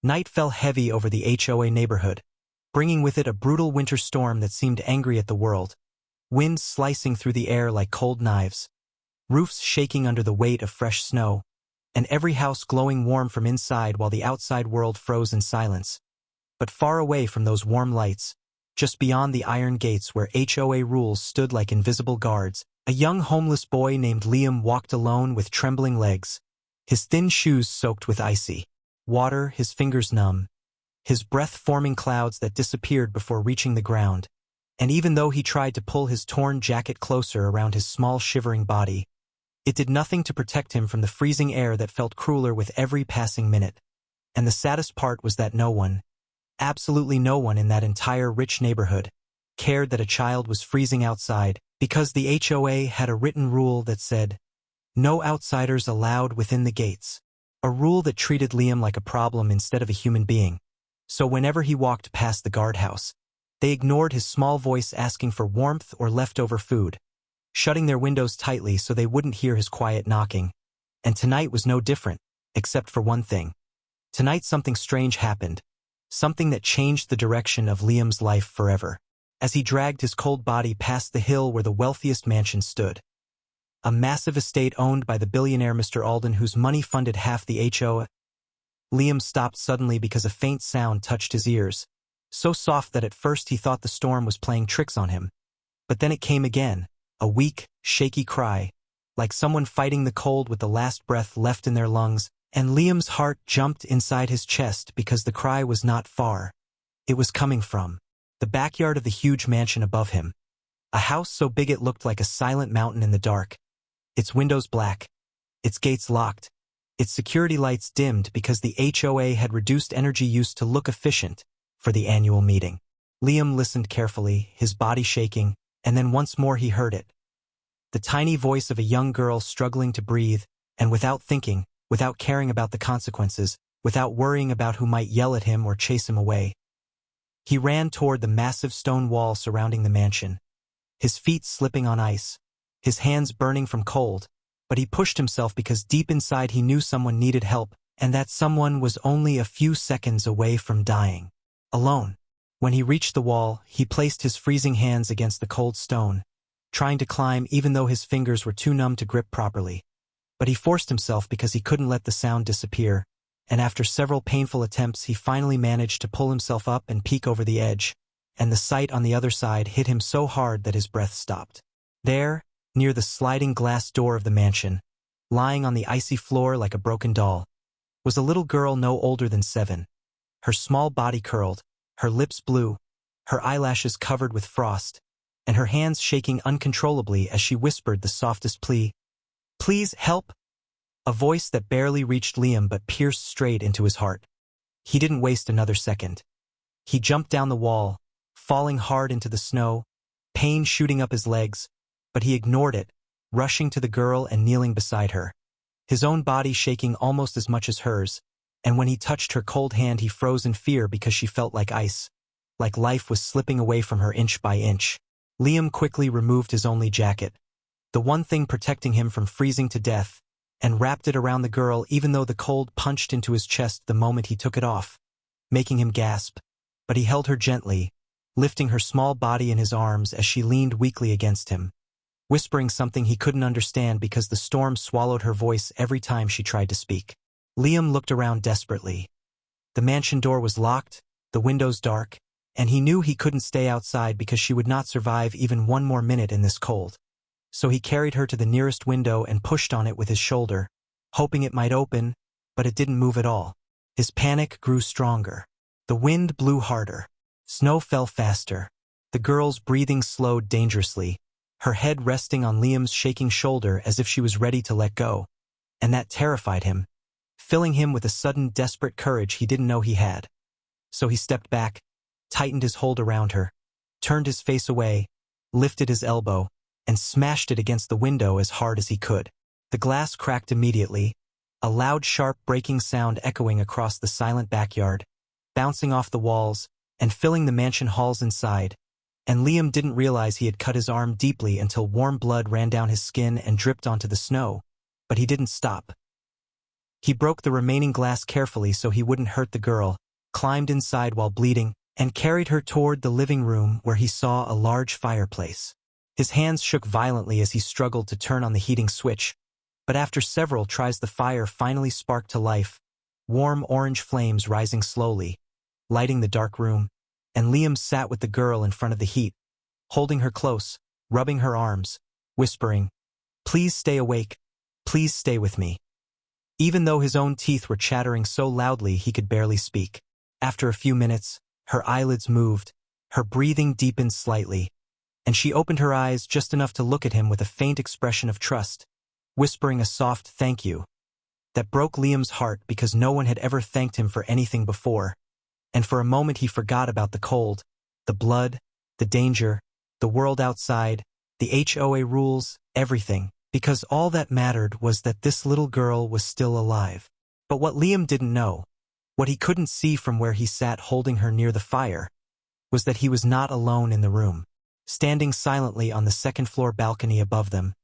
Night fell heavy over the HOA neighborhood, bringing with it a brutal winter storm that seemed angry at the world. Winds slicing through the air like cold knives, roofs shaking under the weight of fresh snow, and every house glowing warm from inside while the outside world froze in silence. But far away from those warm lights, just beyond the iron gates where HOA rules stood like invisible guards, a young homeless boy named Liam walked alone with trembling legs, his thin shoes soaked with icy water, his fingers numb, his breath forming clouds that disappeared before reaching the ground. And even though he tried to pull his torn jacket closer around his small shivering body, it did nothing to protect him from the freezing air that felt crueler with every passing minute. And the saddest part was that no one, absolutely no one in that entire rich neighborhood, cared that a child was freezing outside, because the HOA had a written rule that said, "No outsiders allowed within the gates." A rule that treated Liam like a problem instead of a human being. So whenever he walked past the guardhouse, they ignored his small voice asking for warmth or leftover food, shutting their windows tightly so they wouldn't hear his quiet knocking. And tonight was no different, except for one thing. Tonight something strange happened, something that changed the direction of Liam's life forever. As he dragged his cold body past the hill where the wealthiest mansion stood, a massive estate owned by the billionaire Mr. Alden whose money funded half the HOA, Liam stopped suddenly because a faint sound touched his ears, so soft that at first he thought the storm was playing tricks on him. But then it came again, a weak, shaky cry, like someone fighting the cold with the last breath left in their lungs, and Liam's heart jumped inside his chest because the cry was not far. It was coming from the backyard of the huge mansion above him, a house so big it looked like a silent mountain in the dark, its windows black, its gates locked, its security lights dimmed because the HOA had reduced energy use to look efficient for the annual meeting. Liam listened carefully, his body shaking, and then once more he heard it. The tiny voice of a young girl struggling to breathe, and without thinking, without caring about the consequences, without worrying about who might yell at him or chase him away, he ran toward the massive stone wall surrounding the mansion, his feet slipping on ice, his hands burning from cold, but he pushed himself because deep inside he knew someone needed help, and that someone was only a few seconds away from dying. Alone. When he reached the wall, he placed his freezing hands against the cold stone, trying to climb even though his fingers were too numb to grip properly. But he forced himself because he couldn't let the sound disappear, and after several painful attempts he finally managed to pull himself up and peek over the edge, and the sight on the other side hit him so hard that his breath stopped. There, near the sliding glass door of the mansion, lying on the icy floor like a broken doll, was a little girl no older than 7. Her small body curled, her lips blue, her eyelashes covered with frost, and her hands shaking uncontrollably as she whispered the softest plea. "Please help!" A voice that barely reached Liam but pierced straight into his heart. He didn't waste another second. He jumped down the wall, falling hard into the snow, pain shooting up his legs, but he ignored it, rushing to the girl and kneeling beside her, his own body shaking almost as much as hers, and when he touched her cold hand he froze in fear because she felt like ice, like life was slipping away from her inch by inch. Liam quickly removed his only jacket, the one thing protecting him from freezing to death, and wrapped it around the girl even though the cold punched into his chest the moment he took it off, making him gasp. But he held her gently, lifting her small body in his arms as she leaned weakly against him, whispering something he couldn't understand because the storm swallowed her voice every time she tried to speak. Liam looked around desperately. The mansion door was locked, the windows dark, and he knew he couldn't stay outside because she would not survive even one more minute in this cold. So he carried her to the nearest window and pushed on it with his shoulder, hoping it might open, but it didn't move at all. His panic grew stronger. The wind blew harder. Snow fell faster. The girl's breathing slowed dangerously, her head resting on Liam's shaking shoulder as if she was ready to let go. And that terrified him, filling him with a sudden desperate courage he didn't know he had. So he stepped back, tightened his hold around her, turned his face away, lifted his elbow, and smashed it against the window as hard as he could. The glass cracked immediately, a loud sharp breaking sound echoing across the silent backyard, bouncing off the walls, and filling the mansion halls inside, and Liam didn't realize he had cut his arm deeply until warm blood ran down his skin and dripped onto the snow, but he didn't stop. He broke the remaining glass carefully so he wouldn't hurt the girl, climbed inside while bleeding, and carried her toward the living room where he saw a large fireplace. His hands shook violently as he struggled to turn on the heating switch, but after several tries the fire finally sparked to life, warm orange flames rising slowly, lighting the dark room, and Liam sat with the girl in front of the heat, holding her close, rubbing her arms, whispering, "Please stay awake. Please stay with me." Even though his own teeth were chattering so loudly he could barely speak. After a few minutes, her eyelids moved, her breathing deepened slightly, and she opened her eyes just enough to look at him with a faint expression of trust, whispering a soft "thank you" that broke Liam's heart because no one had ever thanked him for anything before, and for a moment he forgot about the cold, the blood, the danger, the world outside, the HOA rules, everything, because all that mattered was that this little girl was still alive. But what Liam didn't know, what he couldn't see from where he sat holding her near the fire, was that he was not alone in the room. Standing silently on the second-floor balcony above them,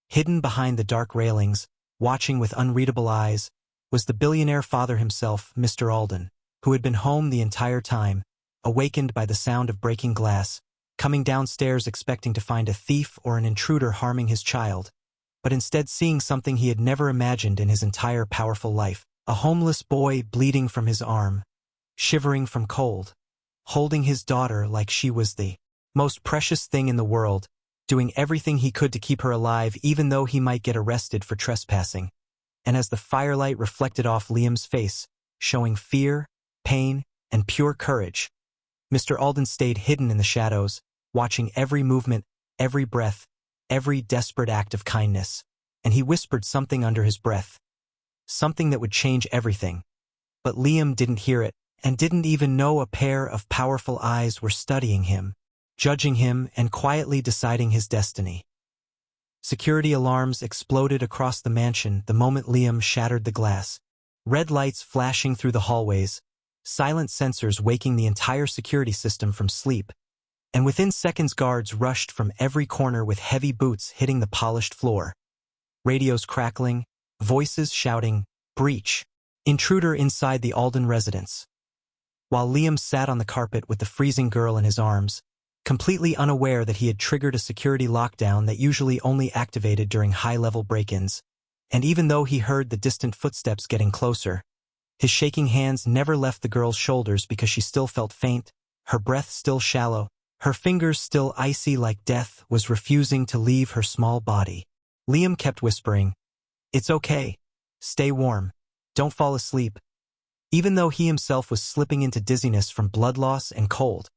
hidden behind the dark railings, watching with unreadable eyes, was the billionaire father himself, Mr. Alden, who had been home the entire time, awakened by the sound of breaking glass, coming downstairs expecting to find a thief or an intruder harming his child, but instead seeing something he had never imagined in his entire powerful life, a homeless boy bleeding from his arm, shivering from cold, holding his daughter like she was the most precious thing in the world, doing everything he could to keep her alive even though he might get arrested for trespassing. And as the firelight reflected off Liam's face, showing fear, pain, and pure courage, Mr. Alden stayed hidden in the shadows, watching every movement, every breath, every desperate act of kindness, and he whispered something under his breath, something that would change everything. But Liam didn't hear it, and didn't even know a pair of powerful eyes were studying him, judging him, and quietly deciding his destiny. Security alarms exploded across the mansion the moment Liam shattered the glass, red lights flashing through the hallways, silent sensors waking the entire security system from sleep, and within seconds guards rushed from every corner with heavy boots hitting the polished floor. Radios crackling, voices shouting, "Breach! Intruder inside the Alden residence." While Liam sat on the carpet with the freezing girl in his arms, completely unaware that he had triggered a security lockdown that usually only activated during high-level break-ins, and even though he heard the distant footsteps getting closer, his shaking hands never left the girl's shoulders because she still felt faint, her breath still shallow, her fingers still icy like death was refusing to leave her small body. Liam kept whispering, "It's okay. Stay warm. Don't fall asleep," even though he himself was slipping into dizziness from blood loss and cold.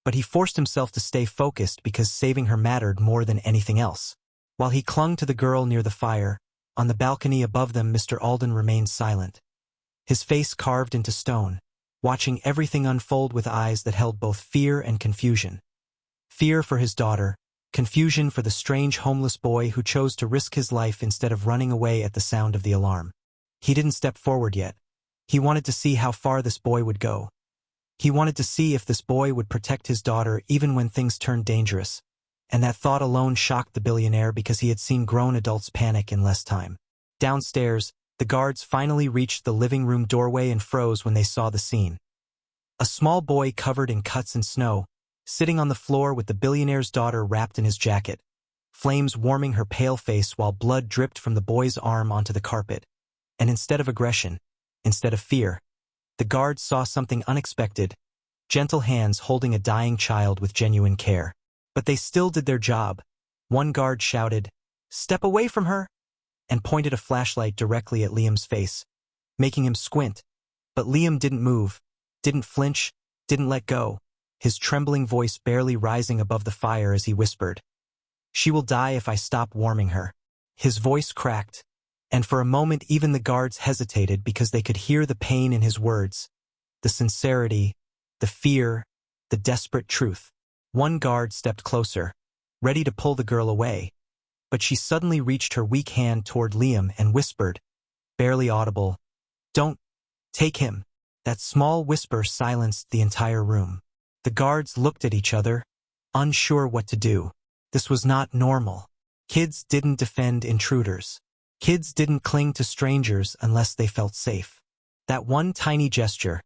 But he forced himself to stay focused because saving her mattered more than anything else. While he clung to the girl near the fire, on the balcony above them Mr. Alden remained silent, his face carved into stone, watching everything unfold with eyes that held both fear and confusion. Fear for his daughter, confusion for the strange homeless boy who chose to risk his life instead of running away at the sound of the alarm. He didn't step forward yet. He wanted to see how far this boy would go. He wanted to see if this boy would protect his daughter even when things turned dangerous, and that thought alone shocked the billionaire because he had seen grown adults panic in less time. Downstairs, the guards finally reached the living room doorway and froze when they saw the scene. A small boy covered in cuts and snow, sitting on the floor with the billionaire's daughter wrapped in his jacket, flames warming her pale face while blood dripped from the boy's arm onto the carpet. And instead of aggression, instead of fear, the guards saw something unexpected, gentle hands holding a dying child with genuine care. But they still did their job. One guard shouted, "Step away from her!" and pointed a flashlight directly at Liam's face, making him squint. But Liam didn't move, didn't flinch, didn't let go, his trembling voice barely rising above the fire as he whispered, "She will die if I stop warming her." His voice cracked, and for a moment even the guards hesitated because they could hear the pain in his words, the sincerity, the fear, the desperate truth. One guard stepped closer, ready to pull the girl away, but she suddenly reached her weak hand toward Liam and whispered, barely audible, "Don't take him." That small whisper silenced the entire room. The guards looked at each other, unsure what to do. This was not normal. Kids didn't defend intruders. Kids didn't cling to strangers unless they felt safe. That one tiny gesture,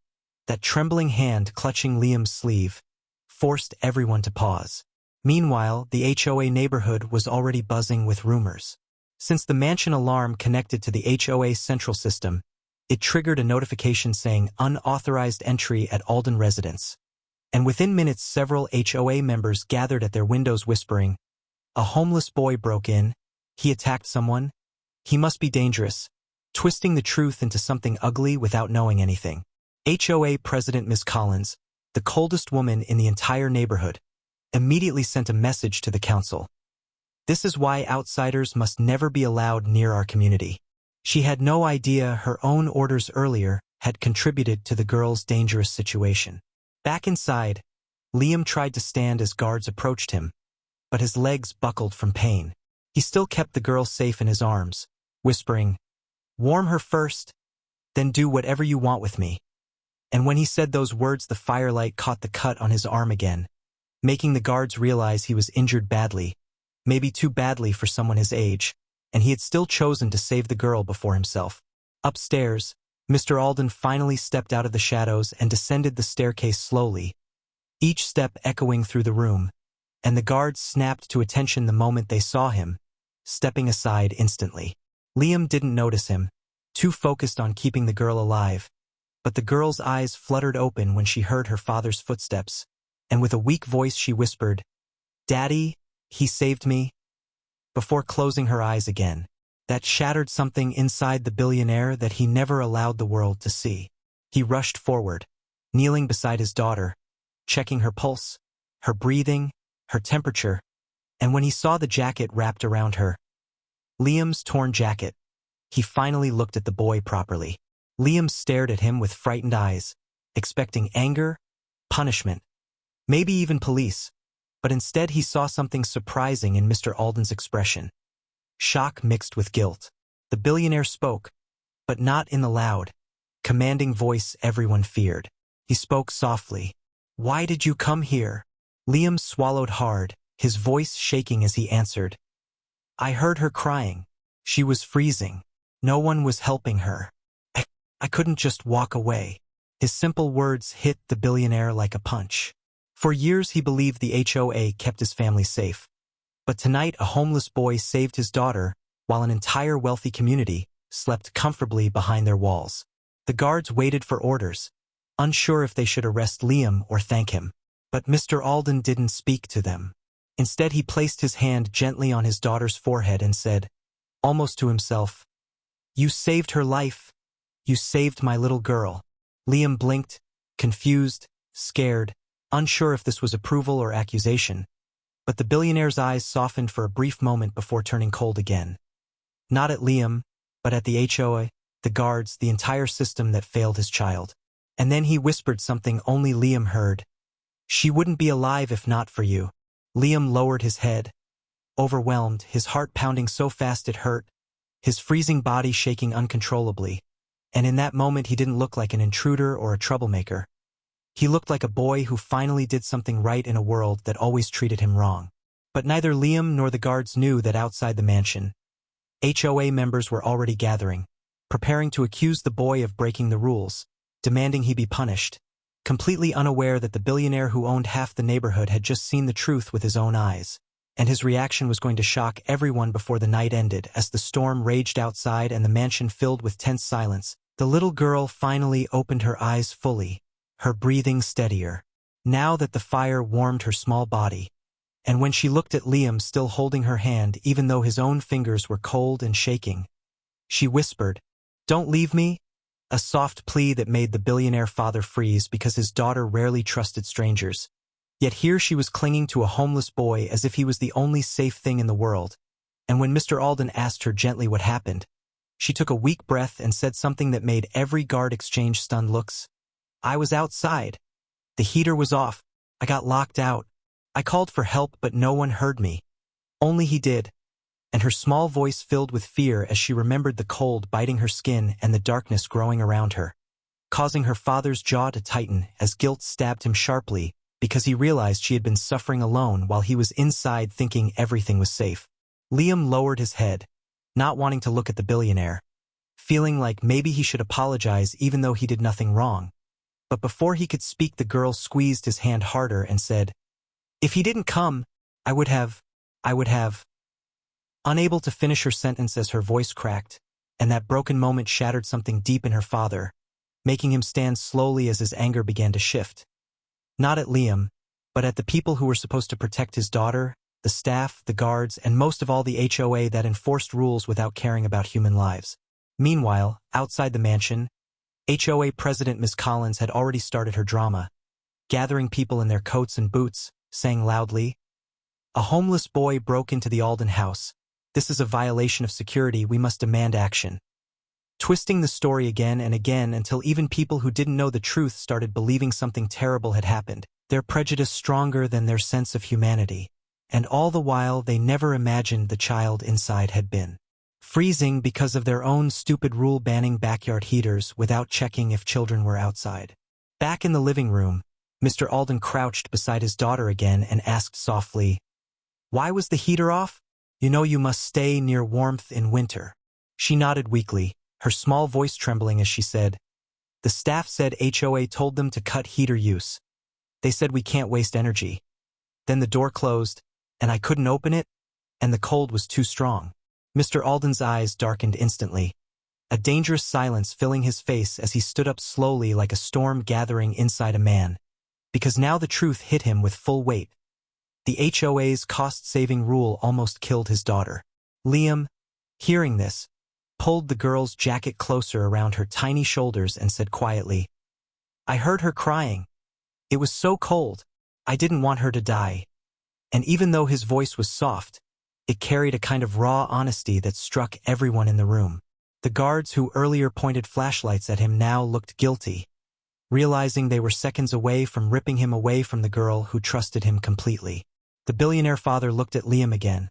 that trembling hand clutching Liam's sleeve, forced everyone to pause. Meanwhile, the HOA neighborhood was already buzzing with rumors. Since the mansion alarm connected to the HOA central system, it triggered a notification saying unauthorized entry at Alden residence. And within minutes several HOA members gathered at their windows whispering, "A homeless boy broke in. He attacked someone. He must be dangerous," twisting the truth into something ugly without knowing anything. HOA President Ms. Collins, the coldest woman in the entire neighborhood, immediately sent a message to the council. "This is why outsiders must never be allowed near our community." She had no idea her own orders earlier had contributed to the girl's dangerous situation. Back inside, Liam tried to stand as guards approached him, but his legs buckled from pain. He still kept the girl safe in his arms, whispering, "Warm her first, then do whatever you want with me." And when he said those words, the firelight caught the cut on his arm again, making the guards realize he was injured badly, maybe too badly for someone his age, and he had still chosen to save the girl before himself. Upstairs, Mr. Alden finally stepped out of the shadows and descended the staircase slowly, each step echoing through the room, and the guards snapped to attention the moment they saw him, stepping aside instantly. Liam didn't notice him, too focused on keeping the girl alive, but the girl's eyes fluttered open when she heard her father's footsteps, and with a weak voice she whispered, "Daddy, he saved me," before closing her eyes again. That shattered something inside the billionaire that he never allowed the world to see. He rushed forward, kneeling beside his daughter, checking her pulse, her breathing, her temperature, and when he saw the jacket wrapped around her, Liam's torn jacket, he finally looked at the boy properly. Liam stared at him with frightened eyes, expecting anger, punishment, maybe even police, but instead he saw something surprising in Mr. Alden's expression. Shock mixed with guilt. The billionaire spoke, but not in the loud, commanding voice everyone feared. He spoke softly. "Why did you come here?" Liam swallowed hard, his voice shaking as he answered. "I heard her crying. She was freezing. No one was helping her. I couldn't just walk away." His simple words hit the billionaire like a punch. For years he believed the HOA kept his family safe. But tonight a homeless boy saved his daughter, while an entire wealthy community slept comfortably behind their walls. The guards waited for orders, unsure if they should arrest Liam or thank him. But Mr. Alden didn't speak to them. Instead he placed his hand gently on his daughter's forehead and said, almost to himself, "You saved her life. You saved my little girl." Liam blinked, confused, scared, unsure if this was approval or accusation. But the billionaire's eyes softened for a brief moment before turning cold again. Not at Liam, but at the HOA, the guards, the entire system that failed his child. And then he whispered something only Liam heard. "She wouldn't be alive if not for you." Liam lowered his head, overwhelmed, his heart pounding so fast it hurt, his freezing body shaking uncontrollably. And in that moment he didn't look like an intruder or a troublemaker. He looked like a boy who finally did something right in a world that always treated him wrong. But neither Liam nor the guards knew that outside the mansion, HOA members were already gathering, preparing to accuse the boy of breaking the rules, demanding he be punished, completely unaware that the billionaire who owned half the neighborhood had just seen the truth with his own eyes, and his reaction was going to shock everyone before the night ended. As the storm raged outside and the mansion filled with tense silence, the little girl finally opened her eyes fully, her breathing steadier, now that the fire warmed her small body. And when she looked at Liam still holding her hand even though his own fingers were cold and shaking, she whispered, "Don't leave me," a soft plea that made the billionaire father freeze because his daughter rarely trusted strangers. Yet here she was clinging to a homeless boy as if he was the only safe thing in the world. And when Mr. Alden asked her gently what happened, she took a weak breath and said something that made every guard exchange stunned looks. "I was outside. The heater was off. I got locked out. I called for help but no one heard me. Only he did." And her small voice filled with fear as she remembered the cold biting her skin and the darkness growing around her, causing her father's jaw to tighten as guilt stabbed him sharply because he realized she had been suffering alone while he was inside thinking everything was safe. Liam lowered his head, not wanting to look at the billionaire, feeling like maybe he should apologize even though he did nothing wrong. But before he could speak, the girl squeezed his hand harder and said, "If he didn't come, I would have. Unable to finish her sentence as her voice cracked, and that broken moment shattered something deep in her father, making him stand slowly as his anger began to shift. Not at Liam, but at the people who were supposed to protect his daughter, the staff, the guards, and most of all the HOA that enforced rules without caring about human lives. Meanwhile, outside the mansion, HOA President Miss Collins had already started her drama, gathering people in their coats and boots, saying loudly, "A homeless boy broke into the Alden house. This is a violation of security. We must demand action." Twisting the story again and again until even people who didn't know the truth started believing something terrible had happened, their prejudice stronger than their sense of humanity. And all the while they never imagined the child inside had been freezing because of their own stupid rule banning backyard heaters without checking if children were outside. Back in the living room, Mr. Alden crouched beside his daughter again and asked softly, "Why was the heater off? You know you must stay near warmth in winter." She nodded weakly, her small voice trembling as she said, "The staff said HOA told them to cut heater use. They said we can't waste energy. Then the door closed, and I couldn't open it, and the cold was too strong." Mr. Alden's eyes darkened instantly, a dangerous silence filling his face as he stood up slowly like a storm gathering inside a man, because now the truth hit him with full weight. The HOA's cost-saving rule almost killed his daughter. Liam, hearing this, pulled the girl's jacket closer around her tiny shoulders and said quietly, "I heard her crying. It was so cold. I didn't want her to die." And even though his voice was soft, it carried a kind of raw honesty that struck everyone in the room. The guards who earlier pointed flashlights at him now looked guilty, realizing they were seconds away from ripping him away from the girl who trusted him completely. The billionaire father looked at Liam again,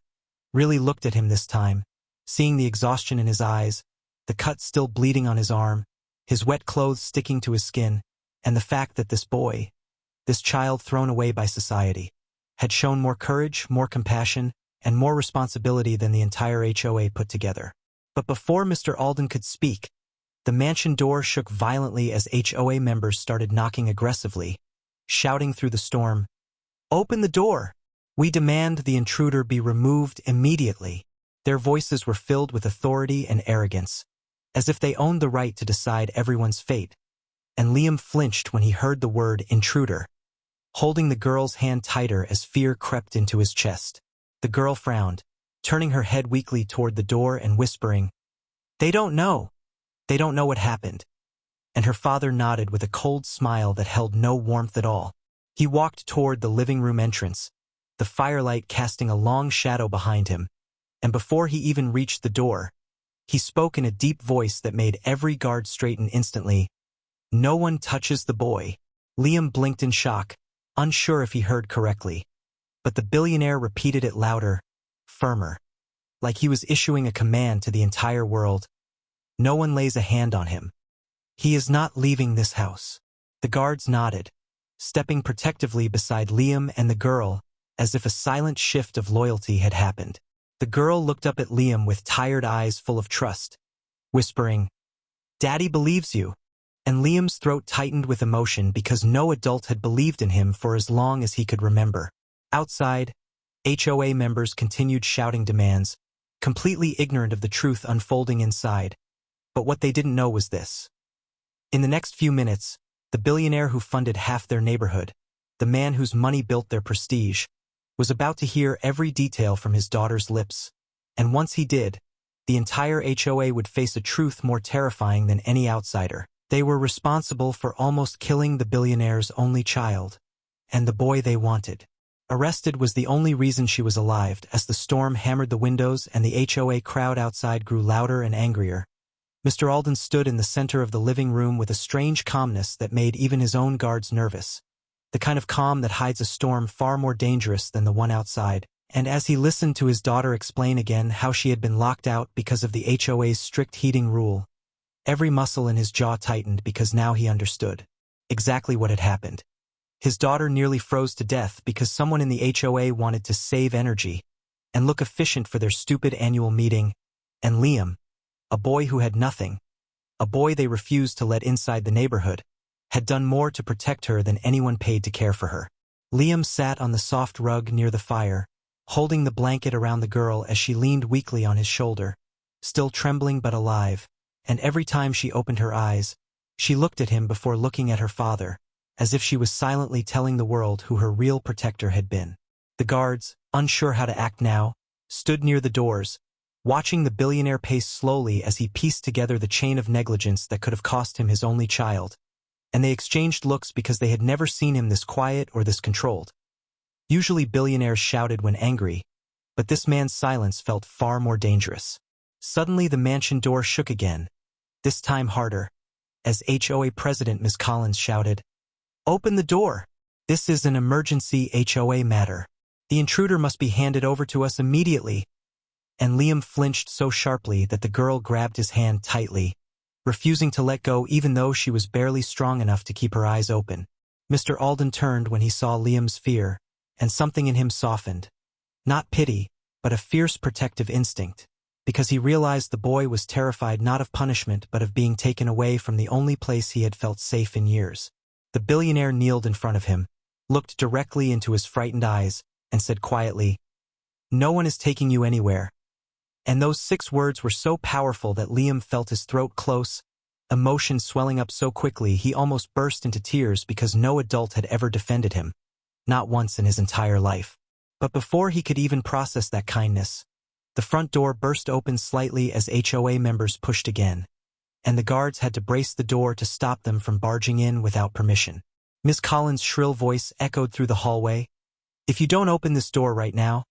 really looked at him this time, seeing the exhaustion in his eyes, the cut still bleeding on his arm, his wet clothes sticking to his skin, and the fact that this boy, this child thrown away by society, had shown more courage, more compassion, and more responsibility than the entire HOA put together. But before Mr. Alden could speak, the mansion door shook violently as HOA members started knocking aggressively, shouting through the storm, "Open the door! We demand the intruder be removed immediately." Their voices were filled with authority and arrogance, as if they owned the right to decide everyone's fate. And Liam flinched when he heard the word intruder, holding the girl's hand tighter as fear crept into his chest. The girl frowned, turning her head weakly toward the door and whispering, "They don't know. They don't know what happened." And her father nodded with a cold smile that held no warmth at all. He walked toward the living room entrance, the firelight casting a long shadow behind him, and before he even reached the door, he spoke in a deep voice that made every guard straighten instantly, "No one touches the boy." Liam blinked in shock, unsure if he heard correctly. But the billionaire repeated it louder, firmer, like he was issuing a command to the entire world. "No one lays a hand on him. He is not leaving this house." The guards nodded, stepping protectively beside Liam and the girl, as if a silent shift of loyalty had happened. The girl looked up at Liam with tired eyes full of trust, whispering, "Daddy believes you." And Liam's throat tightened with emotion because no adult had believed in him for as long as he could remember. Outside, HOA members continued shouting demands, completely ignorant of the truth unfolding inside. But what they didn't know was this. In the next few minutes, the billionaire who funded half their neighborhood, the man whose money built their prestige, was about to hear every detail from his daughter's lips. And once he did, the entire HOA would face a truth more terrifying than any outsider. They were responsible for almost killing the billionaire's only child, and the boy they wanted. Arrested was the only reason she was alive. As the storm hammered the windows and the HOA crowd outside grew louder and angrier, Mr. Alden stood in the center of the living room with a strange calmness that made even his own guards nervous, the kind of calm that hides a storm far more dangerous than the one outside. And as he listened to his daughter explain again how she had been locked out because of the HOA's strict heating rule, every muscle in his jaw tightened because now he understood exactly what had happened. His daughter nearly froze to death because someone in the HOA wanted to save energy and look efficient for their stupid annual meeting, And Liam, a boy who had nothing, a boy they refused to let inside the neighborhood, had done more to protect her than anyone paid to care for her. Liam sat on the soft rug near the fire, holding the blanket around the girl as she leaned weakly on his shoulder, still trembling but alive, and every time she opened her eyes, she looked at him before looking at her father, as if she was silently telling the world who her real protector had been. The guards, unsure how to act now, stood near the doors, watching the billionaire pace slowly as he pieced together the chain of negligence that could have cost him his only child, and they exchanged looks because they had never seen him this quiet or this controlled. Usually billionaires shouted when angry, but this man's silence felt far more dangerous. Suddenly the mansion door shook again, this time harder, as HOA President Ms. Collins shouted, "Open the door! This is an emergency HOA matter. The intruder must be handed over to us immediately." And Liam flinched so sharply that the girl grabbed his hand tightly, refusing to let go even though she was barely strong enough to keep her eyes open. Mr. Alden turned when he saw Liam's fear, and something in him softened. Not pity, but a fierce protective instinct, because he realized the boy was terrified not of punishment but of being taken away from the only place he had felt safe in years. The billionaire kneeled in front of him, looked directly into his frightened eyes, and said quietly, "No one is taking you anywhere." And those 6 words were so powerful that Liam felt his throat close, emotion swelling up so quickly he almost burst into tears because no adult had ever defended him, not once in his entire life. But before he could even process that kindness, the front door burst open slightly as HOA members pushed again, and the guards had to brace the door to stop them from barging in without permission. Miss Collins' shrill voice echoed through the hallway, "If you don't open this door right now,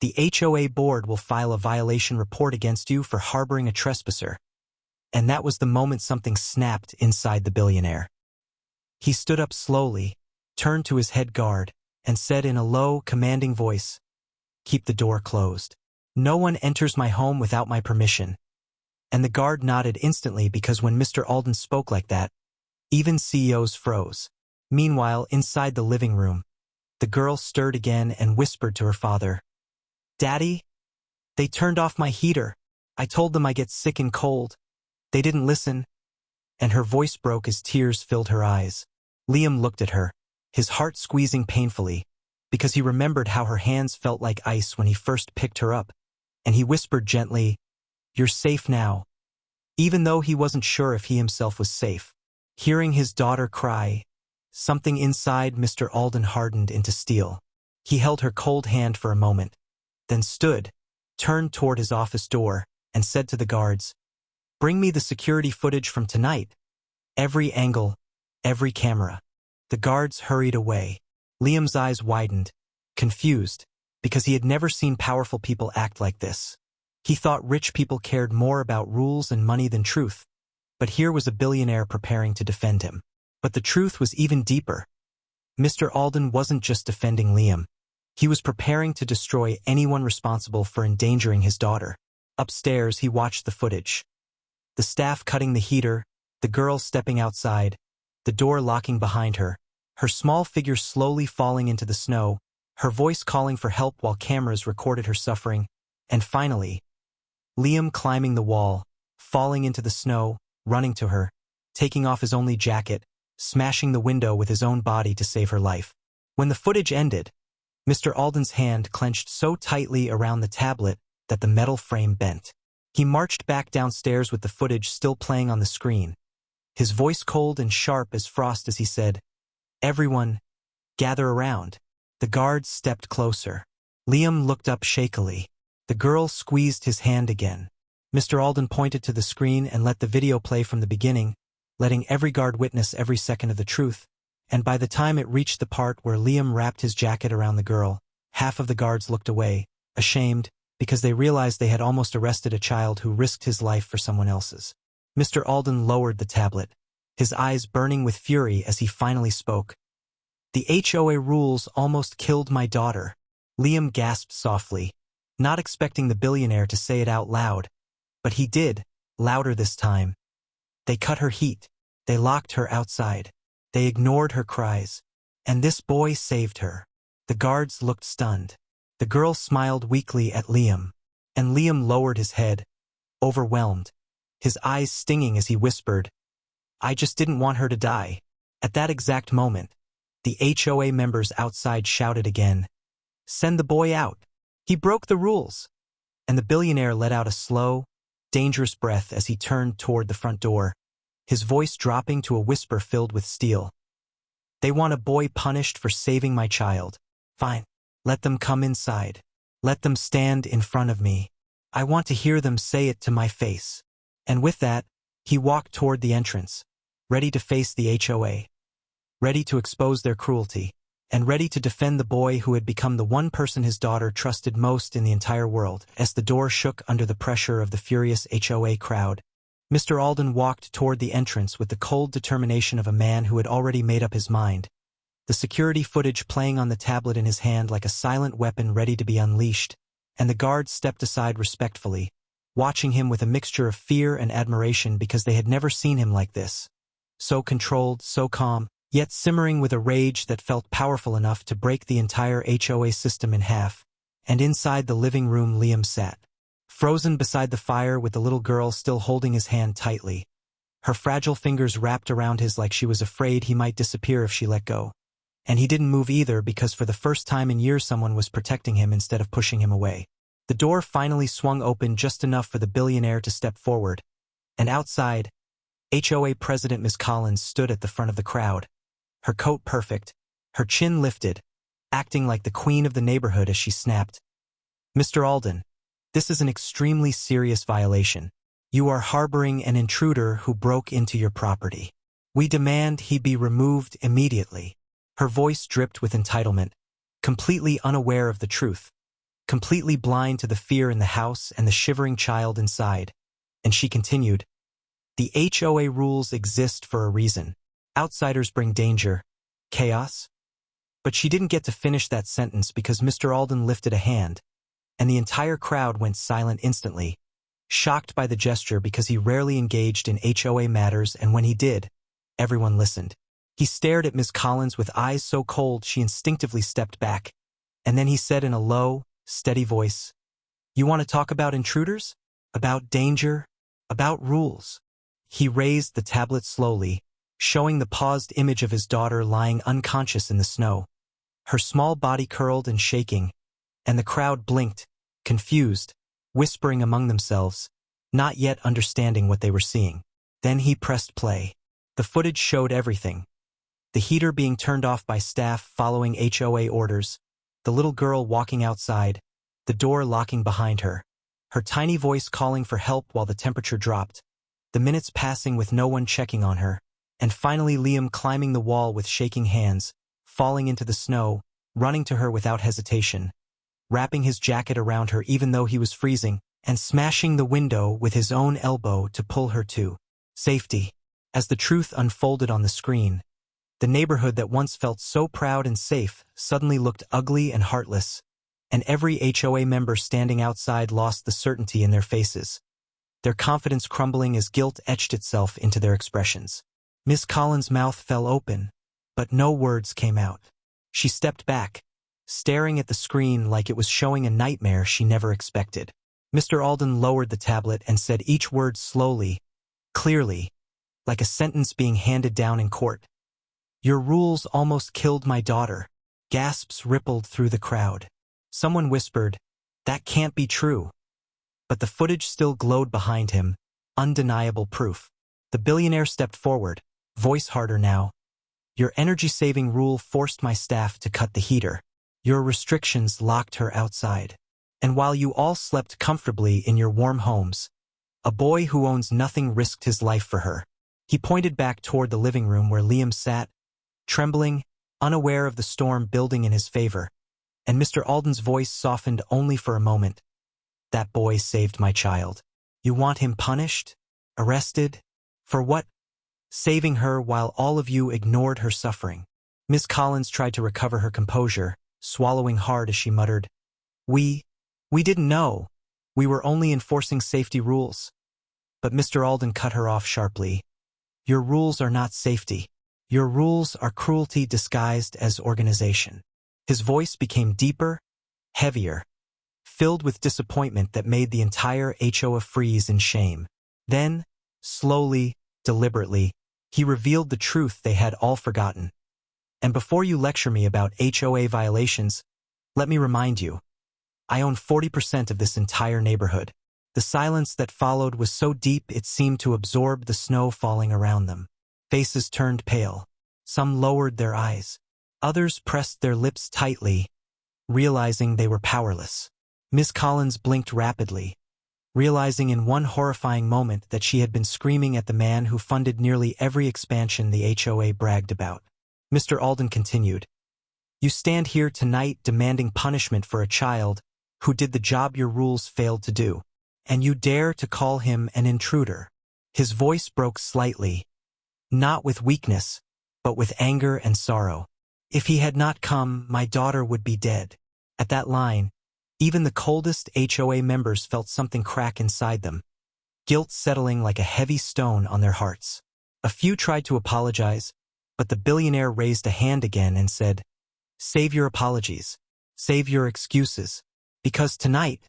the HOA board will file a violation report against you for harboring a trespasser." And that was the moment something snapped inside the billionaire. He stood up slowly, turned to his head guard, and said in a low, commanding voice, "Keep the door closed. No one enters my home without my permission." And the guard nodded instantly because when Mr. Alden spoke like that, even CEOs froze. Meanwhile, inside the living room, the girl stirred again and whispered to her father, "Daddy, they turned off my heater. I told them I get sick and cold. They didn't listen." And her voice broke as tears filled her eyes. Liam looked at her, his heart squeezing painfully, because he remembered how her hands felt like ice when he first picked her up, and he whispered gently, "You're safe now," even though he wasn't sure if he himself was safe. Hearing his daughter cry, something inside Mr. Alden hardened into steel. He held her cold hand for a moment, then stood, turned toward his office door, and said to the guards, "Bring me the security footage from tonight. Every angle, every camera." The guards hurried away. Liam's eyes widened, confused, because he had never seen powerful people act like this. He thought rich people cared more about rules and money than truth, but here was a billionaire preparing to defend him. But the truth was even deeper. Mr. Alden wasn't just defending Liam. He was preparing to destroy anyone responsible for endangering his daughter. Upstairs, he watched the footage. The staff cutting the heater, the girl stepping outside, the door locking behind her, her small figure slowly falling into the snow, her voice calling for help while cameras recorded her suffering, and finally, Liam climbing the wall, falling into the snow, running to her, taking off his only jacket, smashing the window with his own body to save her life. When the footage ended, Mr. Alden's hand clenched so tightly around the tablet that the metal frame bent. He marched back downstairs with the footage still playing on the screen, his voice cold and sharp as frost as he said, "Everyone, gather around." The guards stepped closer. Liam looked up shakily. The girl squeezed his hand again. Mr. Alden pointed to the screen and let the video play from the beginning, letting every guard witness every second of the truth, and by the time it reached the part where Liam wrapped his jacket around the girl, half of the guards looked away, ashamed, because they realized they had almost arrested a child who risked his life for someone else's. Mr. Alden lowered the tablet, his eyes burning with fury as he finally spoke. "The HOA rules almost killed my daughter." Liam gasped softly, not expecting the billionaire to say it out loud, but he did, louder this time. "They cut her heat. They locked her outside. They ignored her cries. And this boy saved her." The guards looked stunned. The girl smiled weakly at Liam, and Liam lowered his head, overwhelmed, his eyes stinging as he whispered, "I just didn't want her to die." At that exact moment, the HOA members outside shouted again, "Send the boy out. He broke the rules." And the billionaire let out a slow, dangerous breath as he turned toward the front door, his voice dropping to a whisper filled with steel. "They want a boy punished for saving my child. Fine. Let them come inside. Let them stand in front of me. I want to hear them say it to my face." And with that, he walked toward the entrance, ready to face the HOA, ready to expose their cruelty, and ready to defend the boy who had become the one person his daughter trusted most in the entire world. As the door shook under the pressure of the furious HOA crowd, Mr. Alden walked toward the entrance with the cold determination of a man who had already made up his mind, the security footage playing on the tablet in his hand like a silent weapon ready to be unleashed, and the guards stepped aside respectfully, watching him with a mixture of fear and admiration because they had never seen him like this. So controlled, so calm, yet simmering with a rage that felt powerful enough to break the entire HOA system in half. And inside the living room Liam sat, frozen beside the fire with the little girl still holding his hand tightly, her fragile fingers wrapped around his like she was afraid he might disappear if she let go. And he didn't move either because for the first time in years someone was protecting him instead of pushing him away. The door finally swung open just enough for the billionaire to step forward, and outside, HOA President Ms. Collins stood at the front of the crowd, her coat perfect, her chin lifted, acting like the queen of the neighborhood as she snapped, "Mr. Alden, this is an extremely serious violation. You are harboring an intruder who broke into your property. We demand he be removed immediately." Her voice dripped with entitlement, completely unaware of the truth, completely blind to the fear in the house and the shivering child inside. And she continued, "The HOA rules exist for a reason. Outsiders bring danger, chaos." But she didn't get to finish that sentence because Mr. Alden lifted a hand, and the entire crowd went silent instantly, shocked by the gesture because he rarely engaged in HOA matters, and when he did, everyone listened. He stared at Ms. Collins with eyes so cold she instinctively stepped back, and then he said in a low, steady voice, "You want to talk about intruders? About danger? About rules?" He raised the tablet slowly, showing the paused image of his daughter lying unconscious in the snow, her small body curled and shaking, and the crowd blinked, confused, whispering among themselves, not yet understanding what they were seeing. Then he pressed play. The footage showed everything. The heater being turned off by staff following HOA orders, the little girl walking outside, the door locking behind her, her tiny voice calling for help while the temperature dropped, the minutes passing with no one checking on her, and finally Liam climbing the wall with shaking hands, falling into the snow, running to her without hesitation, wrapping his jacket around her even though he was freezing, and smashing the window with his own elbow to pull her to safety. As the truth unfolded on the screen, the neighborhood that once felt so proud and safe suddenly looked ugly and heartless, and every HOA member standing outside lost the certainty in their faces, their confidence crumbling as guilt etched itself into their expressions. Miss Collins' mouth fell open, but no words came out. She stepped back, staring at the screen like it was showing a nightmare she never expected. Mr. Alden lowered the tablet and said each word slowly, clearly, like a sentence being handed down in court. "Your rules almost killed my daughter." Gasps rippled through the crowd. Someone whispered, "That can't be true." But the footage still glowed behind him, undeniable proof. The billionaire stepped forward, voice harder now. "Your energy-saving rule forced my staff to cut the heater. Your restrictions locked her outside. And while you all slept comfortably in your warm homes, a boy who owns nothing risked his life for her." He pointed back toward the living room where Liam sat, trembling, unaware of the storm building in his favor, and Mr. Alden's voice softened only for a moment. "That boy saved my child. You want him punished? Arrested? For what? Saving her while all of you ignored her suffering." Miss Collins tried to recover her composure, swallowing hard as she muttered, We didn't know. We were only enforcing safety rules." But Mr. Alden cut her off sharply. "Your rules are not safety. Your rules are cruelty disguised as organization." His voice became deeper, heavier, filled with disappointment that made the entire HOA freeze in shame. Then, slowly, deliberately, he revealed the truth they had all forgotten. And before you lecture me about HOA violations, let me remind you, I own 40% of this entire neighborhood. The silence that followed was so deep it seemed to absorb the snow falling around them. Faces turned pale. Some lowered their eyes. Others pressed their lips tightly, realizing they were powerless. Miss Collins blinked rapidly, realizing in one horrifying moment that she had been screaming at the man who funded nearly every expansion the HOA bragged about. Mr. Alden continued, "You stand here tonight demanding punishment for a child who did the job your rules failed to do, and you dare to call him an intruder." His voice broke slightly, not with weakness, but with anger and sorrow. "If he had not come, my daughter would be dead." At that line, even the coldest HOA members felt something crack inside them, guilt settling like a heavy stone on their hearts. A few tried to apologize, but the billionaire raised a hand again and said, "Save your apologies. Save your excuses. Because tonight,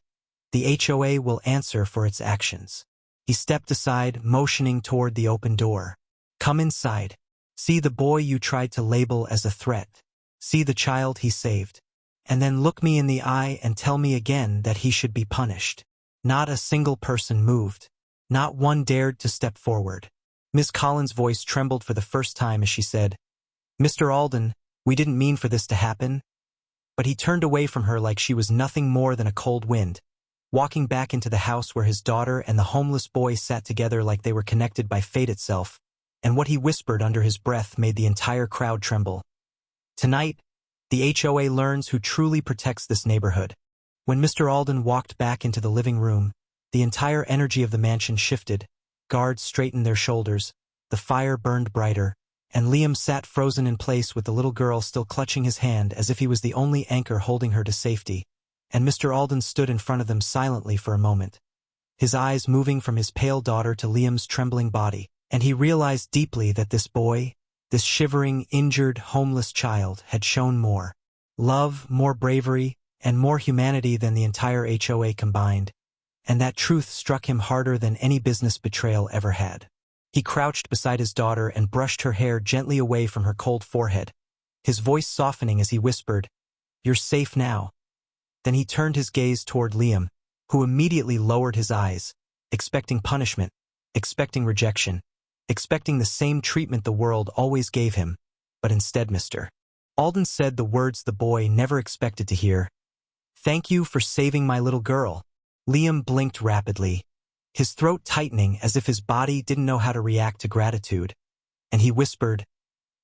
the HOA will answer for its actions." He stepped aside, motioning toward the open door. "Come inside. See the boy you tried to label as a threat. See the child he saved. And then look me in the eye and tell me again that he should be punished." Not a single person moved. Not one dared to step forward. Miss Collins' voice trembled for the first time as she said, "Mr. Alden, we didn't mean for this to happen." But he turned away from her like she was nothing more than a cold wind, walking back into the house where his daughter and the homeless boy sat together like they were connected by fate itself, and what he whispered under his breath made the entire crowd tremble. Tonight, the HOA learns who truly protects this neighborhood. When Mr. Alden walked back into the living room, the entire energy of the mansion shifted. Guards straightened their shoulders, the fire burned brighter, and Liam sat frozen in place with the little girl still clutching his hand as if he was the only anchor holding her to safety. And Mr. Alden stood in front of them silently for a moment, his eyes moving from his pale daughter to Liam's trembling body, and he realized deeply that this boy, this shivering, injured, homeless child, had shown more love, more bravery, and more humanity than the entire HOA combined, and that truth struck him harder than any business betrayal ever had. He crouched beside his daughter and brushed her hair gently away from her cold forehead, his voice softening as he whispered, "You're safe now." Then he turned his gaze toward Liam, who immediately lowered his eyes, expecting punishment, expecting rejection, expecting the same treatment the world always gave him, but instead Mr. Alden said the words the boy never expected to hear. "Thank you for saving my little girl." Liam blinked rapidly, his throat tightening as if his body didn't know how to react to gratitude, and he whispered,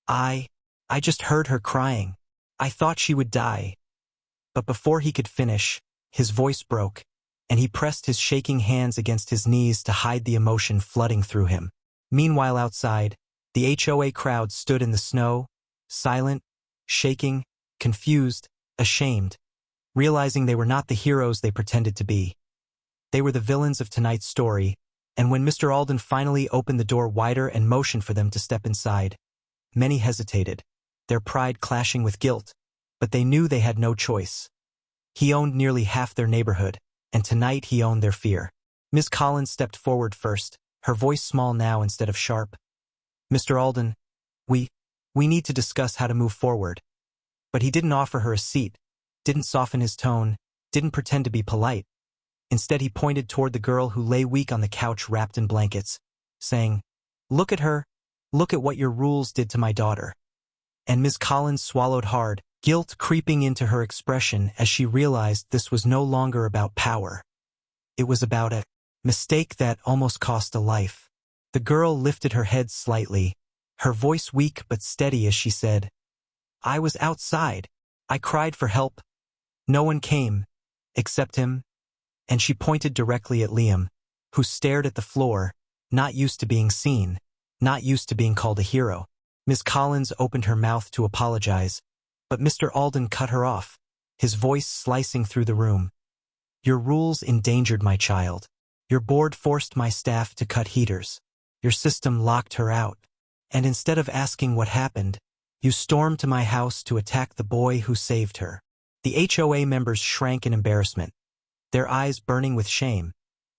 I just heard her crying. I thought she would die." But before he could finish, his voice broke, and he pressed his shaking hands against his knees to hide the emotion flooding through him. Meanwhile outside, the HOA crowd stood in the snow, silent, shaking, confused, ashamed, realizing they were not the heroes they pretended to be. They were the villains of tonight's story, and when Mr. Alden finally opened the door wider and motioned for them to step inside, many hesitated, their pride clashing with guilt, but they knew they had no choice. He owned nearly half their neighborhood, and tonight he owned their fear. Miss Collins stepped forward first, her voice small now instead of sharp. "Mr. Alden, we need to discuss how to move forward." But he didn't offer her a seat, didn't soften his tone, didn't pretend to be polite. Instead he pointed toward the girl who lay weak on the couch wrapped in blankets, saying, "Look at her, look at what your rules did to my daughter." And Miss Collins swallowed hard, guilt creeping into her expression as she realized this was no longer about power. It was about a mistake that almost cost a life. The girl lifted her head slightly, her voice weak but steady as she said, "I was outside. I cried for help. No one came, except him." And she pointed directly at Liam, who stared at the floor, not used to being seen, not used to being called a hero. Miss Collins opened her mouth to apologize, but Mr. Alden cut her off, his voice slicing through the room. "Your rules endangered my child. Your board forced my staff to cut heaters. Your system locked her out. And instead of asking what happened, you stormed to my house to attack the boy who saved her." The HOA members shrank in embarrassment. their eyes burning with shame.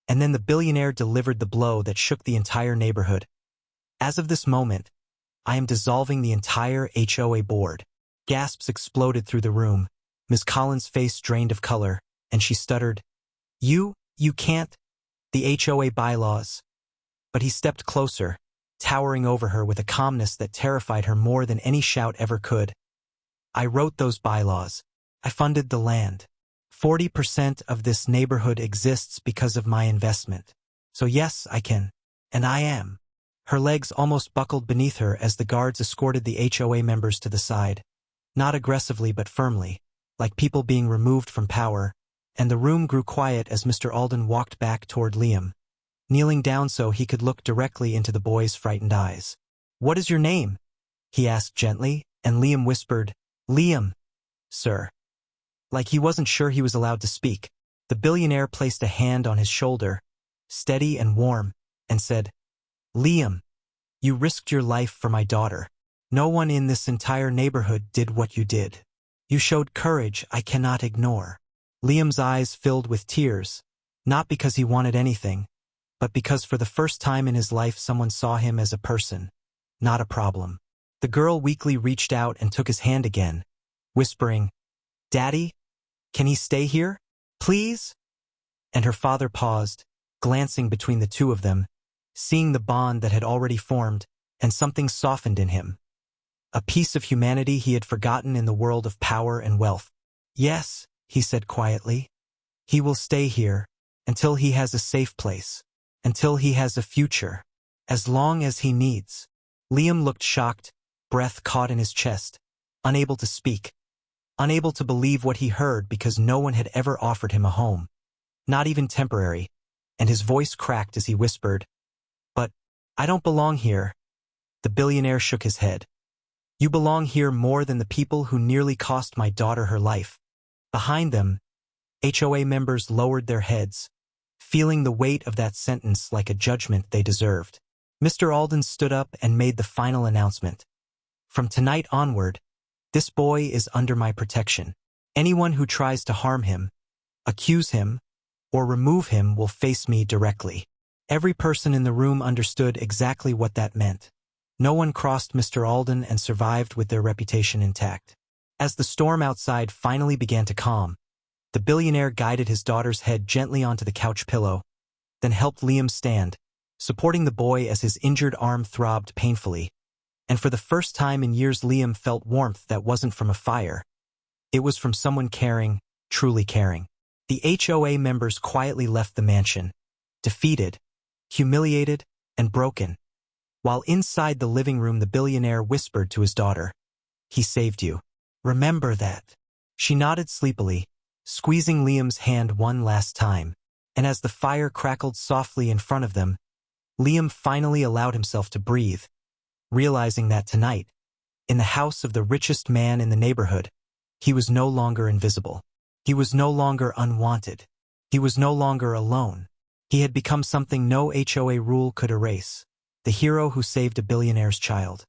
And then the billionaire delivered the blow that shook the entire neighborhood. As of this moment, I am dissolving the entire HOA board. Gasps exploded through the room. Ms. Collins' face drained of color, and she stuttered, You can't. The HOA bylaws. But he stepped closer, towering over her with a calmness that terrified her more than any shout ever could. I wrote those bylaws. I funded the land. 40% of this neighborhood exists because of my investment. So yes, I can. And I am. Her legs almost buckled beneath her as the guards escorted the HOA members to the side. Not aggressively but firmly, like people being removed from power, and the room grew quiet as Mr. Alden walked back toward Liam, kneeling down so he could look directly into the boy's frightened eyes. "What is your name?" he asked gently, and Liam whispered, "Liam, sir." Like he wasn't sure he was allowed to speak, the billionaire placed a hand on his shoulder, steady and warm, and said, "Liam, you risked your life for my daughter. No one in this entire neighborhood did what you did. You showed courage I cannot ignore." Liam's eyes filled with tears, not because he wanted anything, but because for the first time in his life someone saw him as a person, not a problem. The girl weakly reached out and took his hand again, whispering, "Daddy, can he stay here? Please?" And her father paused, glancing between the two of them, seeing the bond that had already formed, and something softened in him. A piece of humanity he had forgotten in the world of power and wealth. "Yes," he said quietly. "He will stay here until he has a safe place, until he has a future, as long as he needs." Liam looked shocked, breath caught in his chest, unable to speak, unable to believe what he heard because no one had ever offered him a home, not even temporary, and his voice cracked as he whispered, "But I don't belong here." The billionaire shook his head. "You belong here more than the people who nearly cost my daughter her life." Behind them, HOA members lowered their heads, feeling the weight of that sentence like a judgment they deserved. Mr. Alden stood up and made the final announcement. "From tonight onward, this boy is under my protection. Anyone who tries to harm him, accuse him, or remove him will face me directly." Every person in the room understood exactly what that meant. No one crossed Mr. Alden and survived with their reputation intact. As the storm outside finally began to calm, the billionaire guided his daughter's head gently onto the couch pillow, then helped Liam stand, supporting the boy as his injured arm throbbed painfully. And for the first time in years, Liam felt warmth that wasn't from a fire. It was from someone caring, truly caring. The HOA members quietly left the mansion, defeated, humiliated, and broken. While inside the living room, the billionaire whispered to his daughter, "He saved you. Remember that." She nodded sleepily, squeezing Liam's hand one last time, and as the fire crackled softly in front of them, Liam finally allowed himself to breathe, realizing that tonight, in the house of the richest man in the neighborhood, he was no longer invisible. He was no longer unwanted. He was no longer alone. He had become something no HOA rule could erase, the hero who saved a billionaire's child.